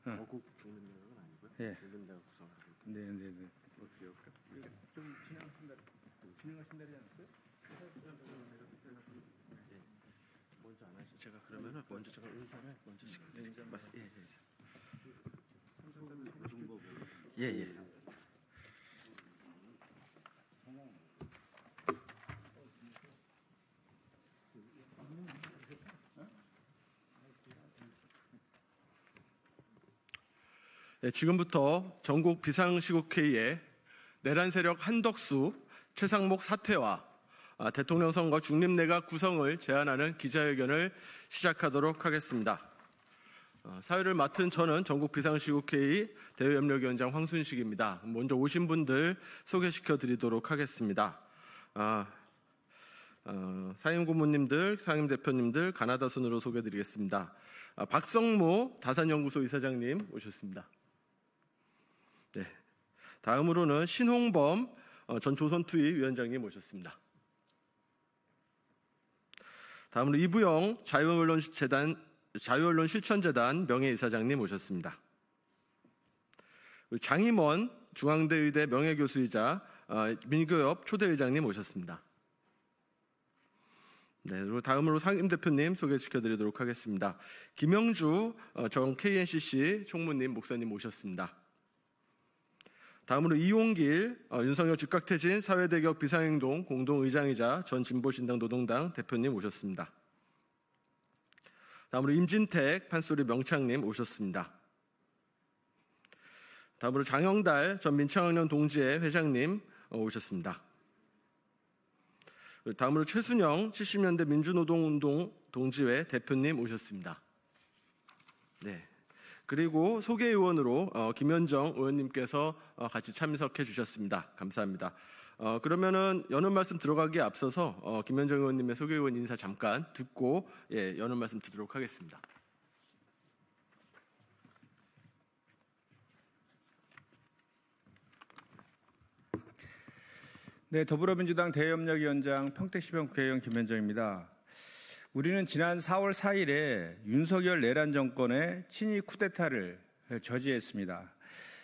거국 중림내각은 아니고요. 예. 중림내각 구성을 하고 있습니다. 네. 어떻게 해요? 좀 진행하신다지 않았어요? 먼저 안 하시죠. 제가 그러면은 먼저 제가 의사를 먼저 시켜드릴게요. 예. 네, 지금부터 전국 비상시국회의에 내란 세력 한덕수, 최상목 사퇴와 대통령 선거 중립내각 구성을 제안하는 기자회견을 시작하도록 하겠습니다. 사회를 맡은 저는 전국 비상시국회의 대외협력위원장 황순식입니다. 먼저 오신 분들 소개시켜 드리도록 하겠습니다. 상임 고문님들, 상임 대표님들 가나다 순으로 소개해 드리겠습니다. 박성모 다산연구소 이사장님 오셨습니다. 네. 다음으로는 신홍범 전 조선투이 위원장님 모셨습니다. 다음으로 이부영 자유언론실천재단 명예이사장님 모셨습니다. 장임원 중앙대의대 명예교수이자 민교협 초대의장님 모셨습니다. 네, 그리고 다음으로 상임대표님 소개시켜드리도록 하겠습니다. 김영주 전 KNCC 총무님 목사님 모셨습니다. 다음으로 이용길 윤석열 즉각퇴진 사회대격 비상행동 공동의장이자 전 진보신당 노동당 대표님 오셨습니다. 다음으로 임진택 판소리 명창님 오셨습니다. 다음으로 장영달 전 민창학년 동지회 회장님 오셨습니다. 다음으로 최순영 70년대 민주노동운동 동지회 대표님 오셨습니다. 네. 그리고 소개의원으로 김현정 의원님께서 같이 참석해 주셨습니다. 감사합니다. 그러면은 여는 말씀 들어가기에 앞서서 김현정 의원님의 소개의원 인사 잠깐 듣고 여는 말씀 드리도록 하겠습니다. 네, 더불어민주당 대외협력위원장 평택시병 국회의원 김현정입니다. 우리는 지난 4월 4일에 윤석열 내란 정권의 친위 쿠데타를 저지했습니다.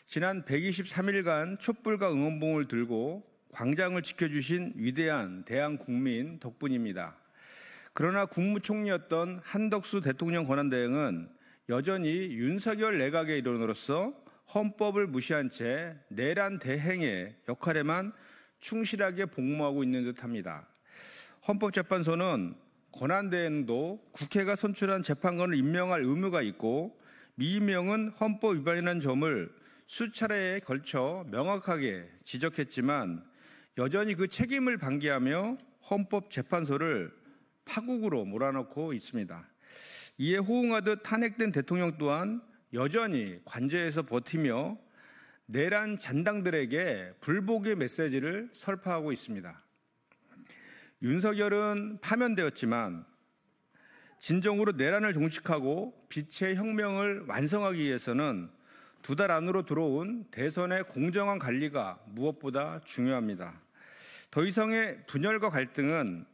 지난 123일간 촛불과 응원봉을 들고 광장을 지켜주신 위대한 대한국민 덕분입니다. 그러나 국무총리였던 한덕수 대통령 권한대행은 여전히 윤석열 내각의 일원으로서 헌법을 무시한 채 내란 대행의 역할에만 충실하게 복무하고 있는 듯합니다. 헌법재판소는 권한대행도 국회가 선출한 재판관을 임명할 의무가 있고 미임명은 헌법 위반이라는 점을 수차례에 걸쳐 명확하게 지적했지만 여전히 그 책임을 방기하며 헌법재판소를 파국으로 몰아넣고 있습니다. 이에 호응하듯 탄핵된 대통령 또한 여전히 관저에서 버티며 내란 잔당들에게 불복의 메시지를 설파하고 있습니다. 윤석열은 파면되었지만 진정으로 내란을 종식하고 빛의 혁명을 완성하기 위해서는 2달 안으로 들어온 대선의 공정한 관리가 무엇보다 중요합니다. 더 이상의 분열과 갈등은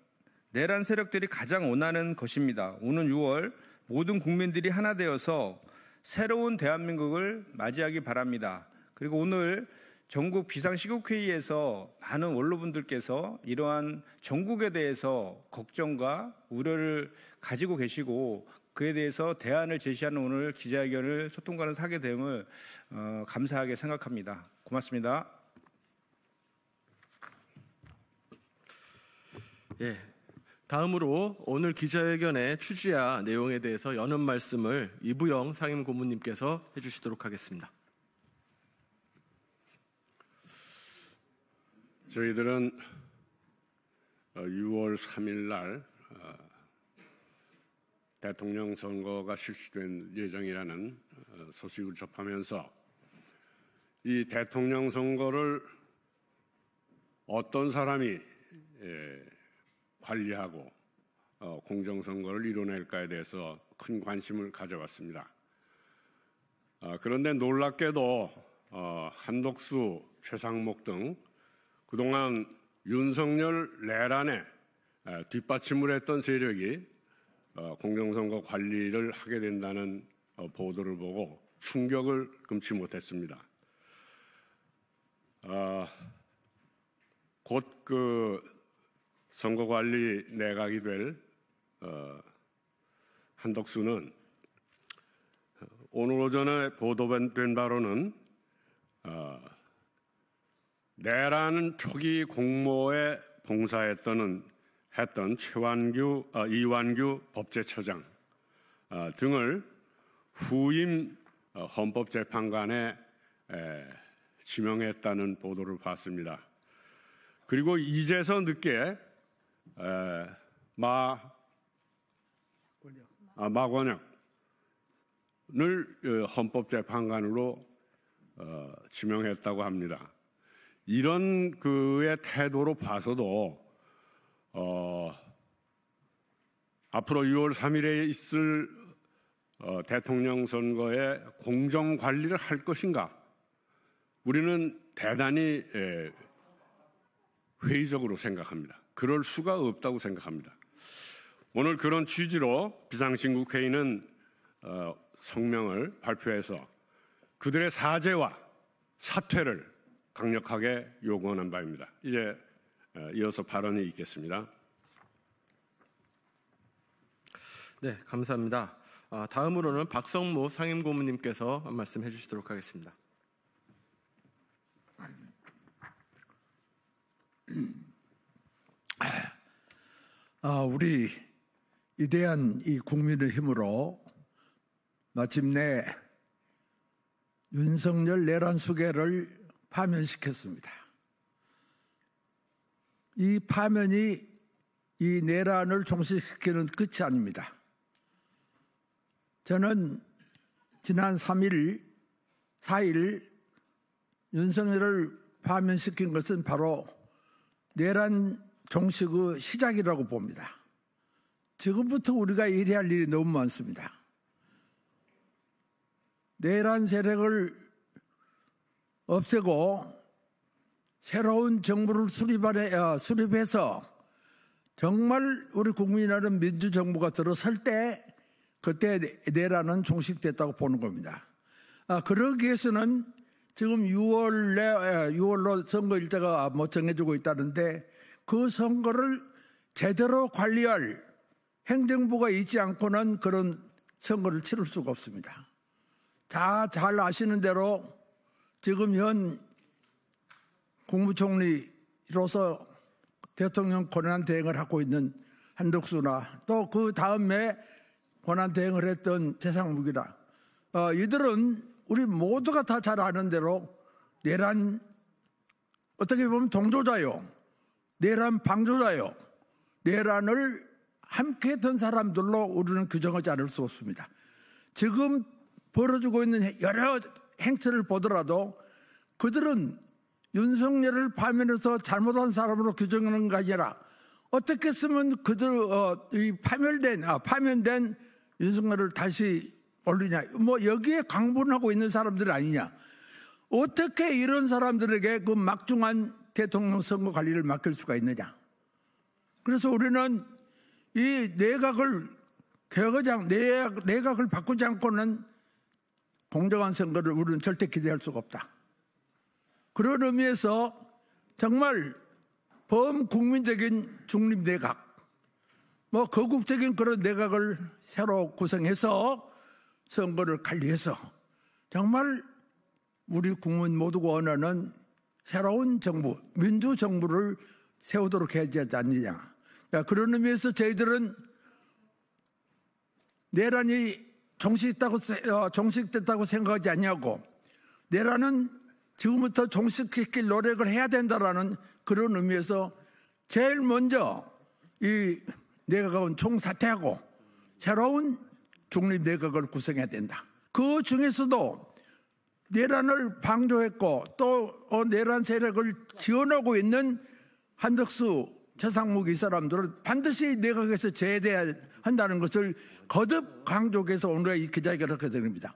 내란 세력들이 가장 원하는 것입니다. 오는 6월 모든 국민들이 하나 되어서 새로운 대한민국을 맞이하기 바랍니다. 그리고 오늘 전국 비상시국회의에서 많은 원로분들께서 이러한 전국에 대해서 걱정과 우려를 가지고 계시고 그에 대해서 대안을 제시하는 오늘 기자회견을 소통관을 하게 됨을 감사하게 생각합니다. 고맙습니다. 예. 다음으로 오늘 기자회견의 취지와 내용에 대해서 여는 말씀을 이부영 상임고문님께서 해주시도록 하겠습니다. 저희들은 6월 3일 날 대통령 선거가 실시된 예정이라는 소식을 접하면서 이 대통령 선거를 어떤 사람이 관리하고 공정선거를 이뤄낼까에 대해서 큰 관심을 가져왔습니다. 그런데 놀랍게도 한덕수, 최상목 등 그동안 윤석열 내란에 뒷받침을 했던 세력이 공정선거 관리를 하게 된다는 보도를 보고 충격을 금치 못했습니다. 곧 그 선거관리 내각이 될 한덕수는 오늘 오전에 보도된 바로는 내란 초기 공모에 봉사했던 이완규 법제처장 등을 후임 헌법재판관에 지명했다는 보도를 봤습니다. 그리고 이제서 늦게 마권혁을 헌법재판관으로 지명했다고 합니다. 이런 그의 태도로 봐서도 앞으로 6월 3일에 있을 대통령 선거에 공정 관리를 할 것인가? 우리는 대단히 회의적으로 생각합니다. 그럴 수가 없다고 생각합니다. 오늘 그런 취지로 비상신국회의는 성명을 발표해서 그들의 사죄와 사퇴를 강력하게 요구하는 바입니다. 이제 이어서 발언이 있겠습니다. 네, 감사합니다. 다음으로는 박성모 상임고문님께서 말씀해 주시도록 하겠습니다. 우리 위대한 이 국민의 힘으로 마침내 윤석열 내란 수개를 파면시켰습니다. 이 파면이 이 내란을 종식시키는 끝이 아닙니다. 저는 지난 4일 윤석열을 파면시킨 것은 바로 내란 종식의 시작이라고 봅니다. 지금부터 우리가 일해야 할 일이 너무 많습니다. 내란 세력을 없애고 새로운 정부를 수립해서 정말 우리 국민이라는 민주정부가 들어설 때 그때 내란은 종식됐다고 보는 겁니다. 그러기 위해서는 지금 6월로 선거 일자가 정해지고 있다는데 그 선거를 제대로 관리할 행정부가 있지 않고는 그런 선거를 치를 수가 없습니다. 잘 아시는 대로 지금 현 국무총리로서 대통령 권한대행을 하고 있는 한덕수나 또 그 다음에 권한대행을 했던 최상무기라 이들은 우리 모두가 다 잘 아는 대로 내란 어떻게 보면 동조자요. 내란 방조자요. 내란을 함께 했던 사람들로 우리는 규정하지 않을 수 없습니다. 지금 벌어지고 있는 여러 행태를 보더라도 그들은 윤석열을 파면해서 잘못한 사람으로 규정하는 게 아니라 어떻게 쓰면 이 파면된 윤석열을 다시 올리냐. 여기에 강분하고 있는 사람들 아니냐. 어떻게 이런 사람들에게 그 막중한 대통령 선거 관리를 맡길 수가 있느냐. 그래서 우리는 이 내각을 바꾸지 않고는 공정한 선거를 우리는 절대 기대할 수가 없다. 그런 의미에서 정말 범국민적인 중립내각, 거국적인 그런 내각을 새로 구성해서 선거를 관리해서 정말 우리 국민 모두가 원하는 새로운 정부, 민주정부를 세우도록 해야 되지 않느냐. 그런 의미에서 저희들은 내란이 종식됐다고 생각하지 않냐고 내란은 지금부터 종식시킬 노력을 해야 된다라는 그런 의미에서 제일 먼저 이 내각은 총사퇴하고 새로운 중립내각을 구성해야 된다. 그 중에서도 내란을 방조했고 또 내란 세력을 지원하고 있는 한덕수, 최상목 이 사람들은 반드시 내각에서 제외돼야 한다는 것을 거듭 강조해서 오늘 이 기자회견을 하게 됩니다.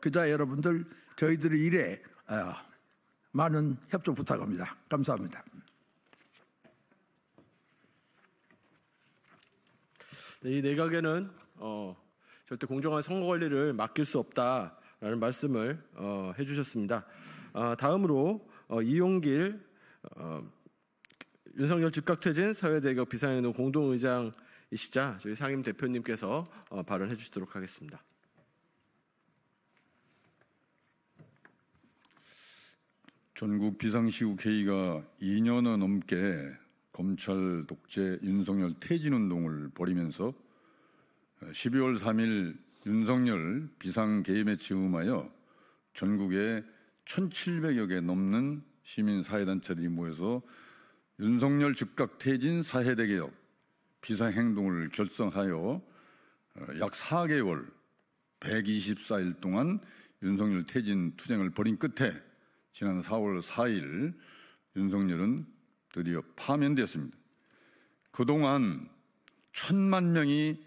기자 여러분들 저희들의 일에 많은 협조 부탁합니다. 감사합니다. 이 내각에는 절대 공정한 선거 관리를 맡길 수 없다라는 말씀을 해주셨습니다. 다음으로 이용길 윤석열 즉각퇴진 사회대개혁 비상행동 공동의장이시자 저희 상임 대표님께서 발언해 주시도록 하겠습니다. 전국 비상시국회의가 2년여 넘게 검찰 독재 윤석열 퇴진운동을 벌이면서 12월 3일 윤석열 비상개입에 즈음하여 전국에 1,700여 개 넘는 시민사회단체들이 모여서 윤석열 즉각 퇴진 사회대개혁 비상행동을 결성하여 약 4개월 124일 동안 윤석열 퇴진 투쟁을 벌인 끝에 지난 4월 4일 윤석열은 드디어 파면되었습니다. 그동안 1,000만 명이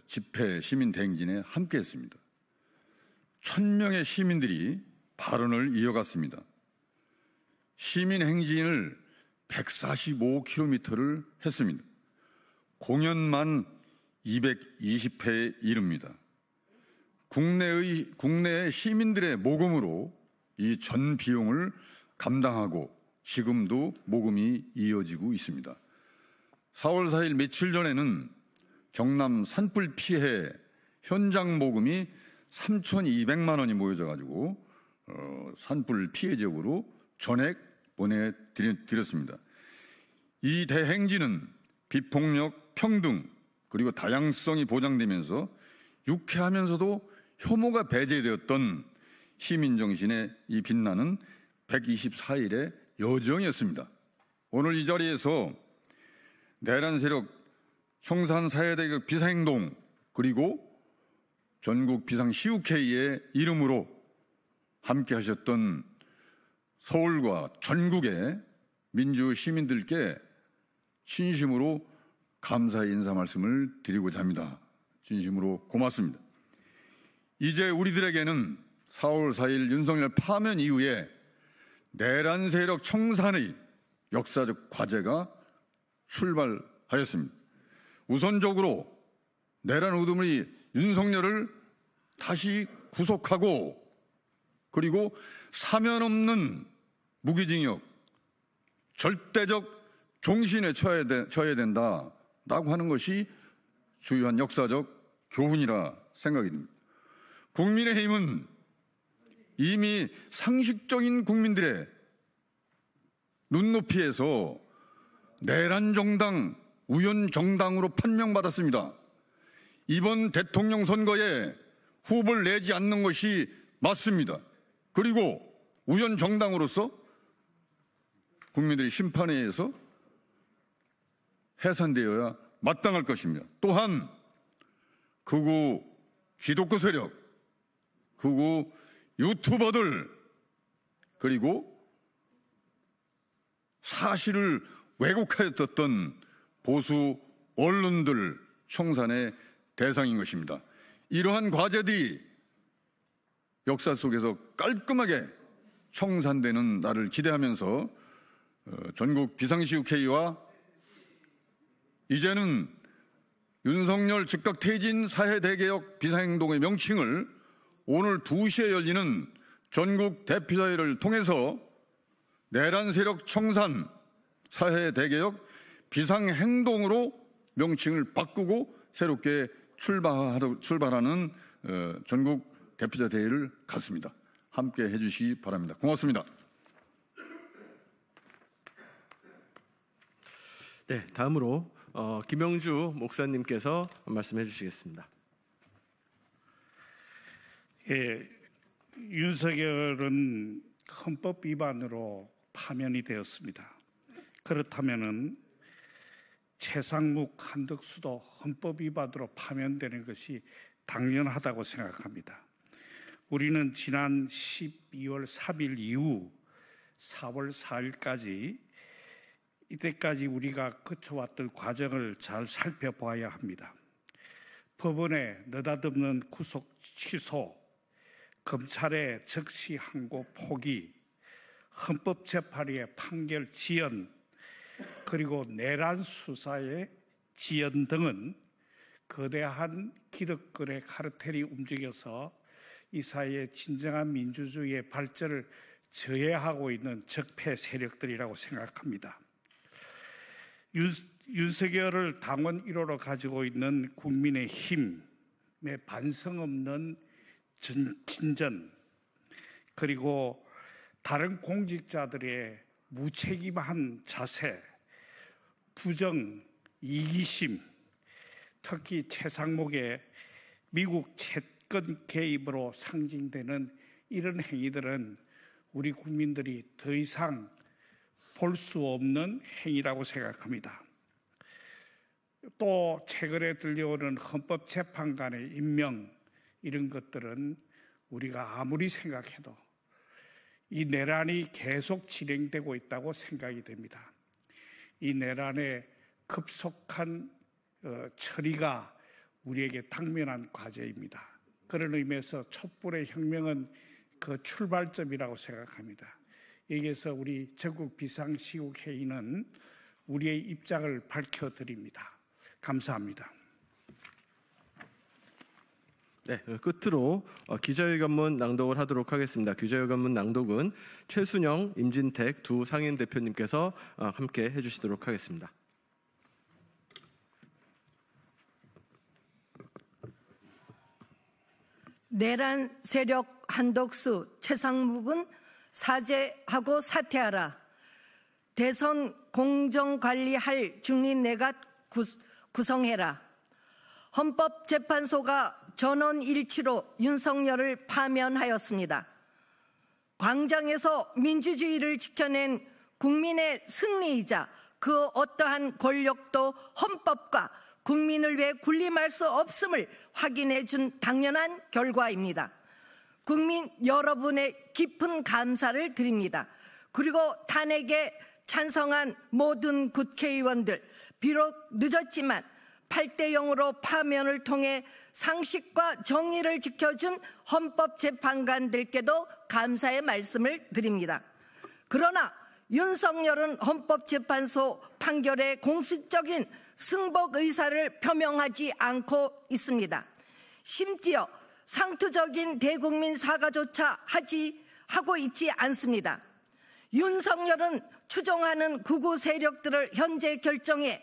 집회 시민대행진에 함께했습니다. 1,000명의 시민들이 발언을 이어갔습니다. 시민행진을 145km를 했습니다. 공연만 220회에 이릅니다. 국내의 시민들의 모금으로 이 전 비용을 감당하고 지금도 모금이 이어지고 있습니다. 4월 4일 며칠 전에는 경남 산불 피해 현장 모금이 3,200만 원이 모여져 가지고 산불 피해 지역으로 전액 보내드렸습니다. 이 대행진은 비폭력, 평등 그리고 다양성이 보장되면서 유쾌하면서도 혐오가 배제되었던 시민정신의 이 빛나는 124일의 여정이었습니다. 오늘 이 자리에서 내란 세력 청산 사회대개혁 비상행동 그리고 전국 비상시국회의의 이름으로 함께 하셨던 서울과 전국의 민주 시민들께 진심으로 감사의 인사 말씀을 드리고자 합니다. 진심으로 고맙습니다. 이제 우리들에게는 4월 4일 윤석열 파면 이후에 내란 세력 청산의 역사적 과제가 출발하였습니다. 우선적으로 내란 우두머리 윤석열을 다시 구속하고 그리고 사면 없는 무기징역, 절대적 종신에 처해야 된다라고 하는 것이 주요한 역사적 교훈이라 생각이 듭니다. 국민의힘은 이미 상식적인 국민들의 눈높이에서 내란 정당, 우연 정당으로 판명받았습니다. 이번 대통령 선거에 후보를 내지 않는 것이 맞습니다. 그리고 우연 정당으로서 국민들의 심판에 의해서 해산되어야 마땅할 것입니다. 또한 극우 기독교 세력, 극우 유튜버들 그리고 사실을 왜곡하였던 보수 언론들 청산의 대상인 것입니다. 이러한 과제들이 역사 속에서 깔끔하게 청산되는 날을 기대하면서 전국 비상시국회의와 이제는 윤석열 즉각 퇴진 사회대개혁 비상행동의 명칭을 오늘 2시에 열리는 전국 대표자회를 통해서 내란 세력 청산 사회대개혁 비상행동으로 명칭을 바꾸고 새롭게 출발하는 전국 대표자 대회를 갖습니다. 함께 해주시기 바랍니다. 고맙습니다. 네, 다음으로 김영주 목사님께서 말씀해 주시겠습니다. 예, 윤석열은 헌법 위반으로 파면이 되었습니다. 그렇다면은 최상묵, 한덕수도 헌법 위반으로 파면되는 것이 당연하다고 생각합니다. 우리는 지난 12월 3일 이후 4월 4일까지 이때까지 우리가 거쳐왔던 과정을 잘 살펴봐야 합니다. 법원의 느닷없는 구속 취소, 검찰의 적시 항고 포기, 헌법재판의 판결 지연, 그리고 내란 수사의 지연 등은 거대한 기득권의 카르텔이 움직여서 이 사회의 진정한 민주주의의 발전을 저해하고 있는 적폐 세력들이라고 생각합니다. 윤석열을 당원 1호로 가지고 있는 국민의힘의 반성 없는 진전, 그리고 다른 공직자들의 무책임한 자세, 부정, 이기심, 특히 최상목의 미국 채권 개입으로 상징되는 이런 행위들은 우리 국민들이 더 이상 볼 수 없는 행위라고 생각합니다. 또 최근에 들려오는 헌법재판관의 임명, 이런 것들은 우리가 아무리 생각해도 이 내란이 계속 진행되고 있다고 생각이 됩니다. 이 내란의 급속한 처리가 우리에게 당면한 과제입니다. 그런 의미에서 촛불의 혁명은 그 출발점이라고 생각합니다. 여기에서 우리 전국 비상시국회의는 우리의 입장을 밝혀드립니다. 감사합니다. 네, 끝으로 기자회견문 낭독을 하도록 하겠습니다. 기자회견문 낭독은 최순영, 임진택 두 상임 대표님께서 함께 해주시도록 하겠습니다. 내란 세력 한덕수, 최상묵은 사죄하고 사퇴하라. 대선 공정관리할 중립내각 구성해라. 헌법재판소가 전원일치로 윤석열을 파면하였습니다. 광장에서 민주주의를 지켜낸 국민의 승리이자 그 어떠한 권력도 헌법과 국민을 위해 군림할 수 없음을 확인해 준 당연한 결과입니다. 국민 여러분의 깊은 감사를 드립니다. 그리고 탄핵에 찬성한 모든 국회의원들, 비록 늦었지만 8대0으로 파면을 통해 상식과 정의를 지켜준 헌법재판관들께도 감사의 말씀을 드립니다. 그러나 윤석열은 헌법재판소 판결에 공식적인 승복 의사를 표명하지 않고 있습니다. 심지어 상투적인 대국민 사과조차 하고 있지 않습니다. 윤석열은 추종하는 극우 세력들을 현재 결정해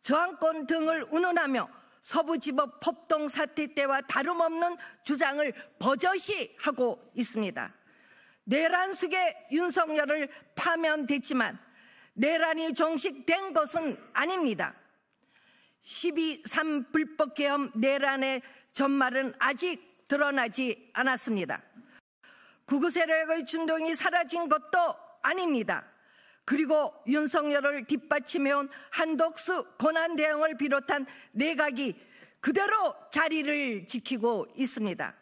저항권 등을 운운하며 서부지법 폭동 사태 때와 다름없는 주장을 버젓이 하고 있습니다. 내란 속에 윤석열을 파면됐지만 내란이 종식된 것은 아닙니다. 12.3 불법개헌 내란의 전말은 아직 드러나지 않았습니다. 극우 세력의 준동이 사라진 것도 아닙니다. 그리고 윤석열을 뒷받침해온 한덕수 권한대행을 비롯한 내각이 그대로 자리를 지키고 있습니다.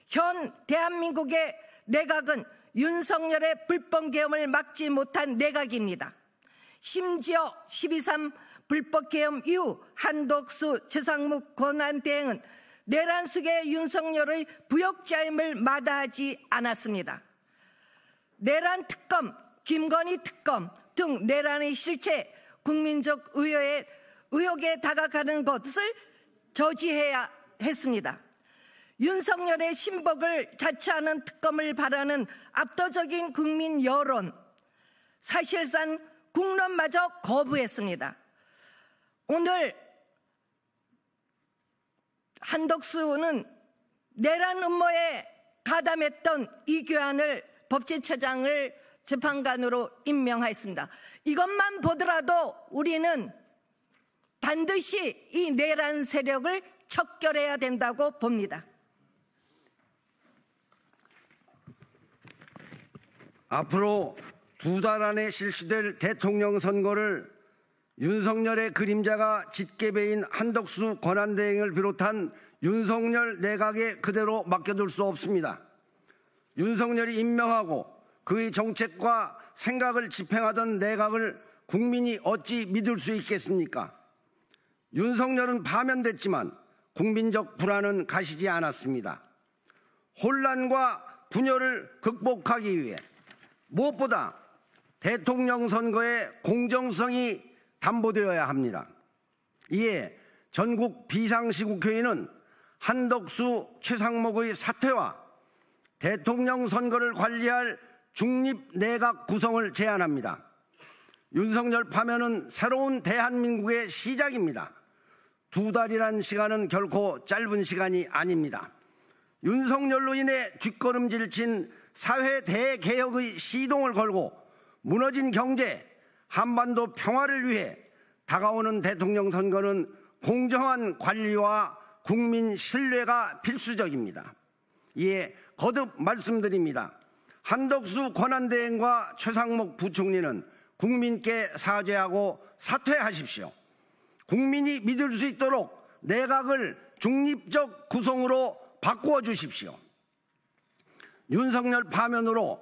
현 대한민국의 내각은 윤석열의 불법개헌을 막지 못한 내각입니다. 심지어 12.3 불법개헌 이후 한덕수, 최상묵 권한대행은 내란 속의 윤석열의 부역자임을 마다하지 않았습니다. 내란 특검, 김건희 특검 등 내란의 실체, 국민적 의혹에 다가가는 것을 저지해야 했습니다. 윤석열의 신복을 자처하는 특검을 바라는 압도적인 국민 여론, 사실상 국론마저 거부했습니다. 오늘 한덕수는 내란 음모에 가담했던 이규환을 법제처장을 재판관으로 임명하였습니다. 이것만 보더라도 우리는 반드시 이 내란 세력을 척결해야 된다고 봅니다. 앞으로 2달 안에 실시될 대통령 선거를 윤석열의 그림자가 짙게 배인 한덕수 권한대행을 비롯한 윤석열 내각에 그대로 맡겨둘 수 없습니다. 윤석열이 임명하고 그의 정책과 생각을 집행하던 내각을 국민이 어찌 믿을 수 있겠습니까? 윤석열은 파면됐지만 국민적 불안은 가시지 않았습니다. 혼란과 분열을 극복하기 위해 무엇보다 대통령 선거의 공정성이 담보되어야 합니다. 이에 전국 비상시국회의는 한덕수, 최상목의 사퇴와 대통령 선거를 관리할 중립내각 구성을 제안합니다. 윤석열 파면은 새로운 대한민국의 시작입니다. 2달이란 시간은 결코 짧은 시간이 아닙니다. 윤석열로 인해 뒷걸음질 친 사회 대개혁의 시동을 걸고 무너진 경제, 한반도 평화를 위해 다가오는 대통령 선거는 공정한 관리와 국민 신뢰가 필수적입니다. 이에 거듭 말씀드립니다. 한덕수 권한대행과 최상목 부총리는 국민께 사죄하고 사퇴하십시오. 국민이 믿을 수 있도록 내각을 중립적 구성으로 바꾸어 주십시오. 윤석열 파면으로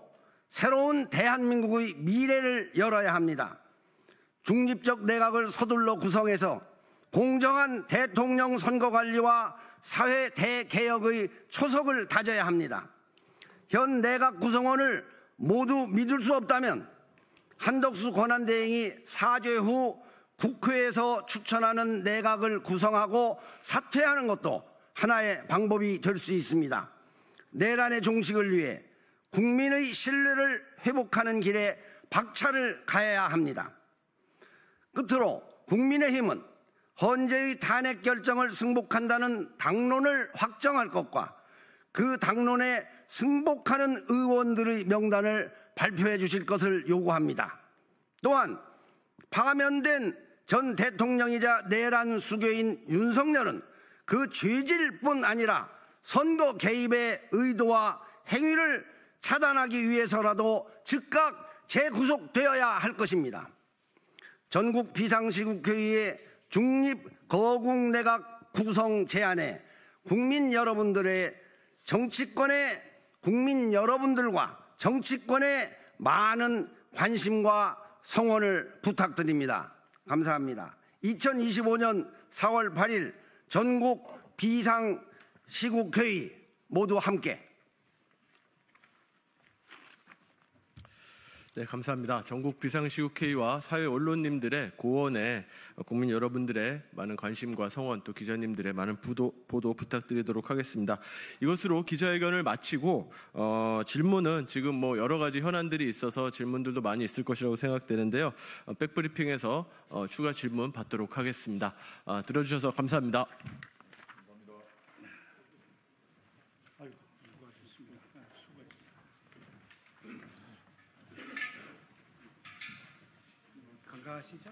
새로운 대한민국의 미래를 열어야 합니다. 중립적 내각을 서둘러 구성해서 공정한 대통령 선거 관리와 사회 대개혁의 초석을 다져야 합니다. 현 내각 구성원을 모두 믿을 수 없다면 한덕수 권한대행이 사죄 후 국회에서 추천하는 내각을 구성하고 사퇴하는 것도 하나의 방법이 될 수 있습니다. 내란의 종식을 위해 국민의 신뢰를 회복하는 길에 박차를 가해야 합니다. 끝으로 국민의힘은 헌재의 탄핵 결정을 승복한다는 당론을 확정할 것과 그 당론에 승복하는 의원들의 명단을 발표해 주실 것을 요구합니다. 또한 파면된 전 대통령이자 내란 수괴인 윤석열은 그 죄질뿐 아니라 선거 개입의 의도와 행위를 차단하기 위해서라도 즉각 재구속되어야 할 것입니다. 전국 비상시국회의의 중립 거국 내각 구성 제안에 국민 여러분들과 정치권의 많은 관심과 성원을 부탁드립니다. 감사합니다. 2025년 4월 8일 전국 비상시국회의 모두 함께. 네, 감사합니다. 전국 비상시국회의와 사회 언론님들의 고언에 국민 여러분들의 많은 관심과 성원, 또 기자님들의 많은 보도 부탁드리도록 하겠습니다. 이것으로 기자회견을 마치고 질문은 지금 여러 가지 현안들이 있어서 질문들도 많이 있을 것이라고 생각되는데요. 백브리핑에서 추가 질문 받도록 하겠습니다. 들어주셔서 감사합니다. 건강하시죠?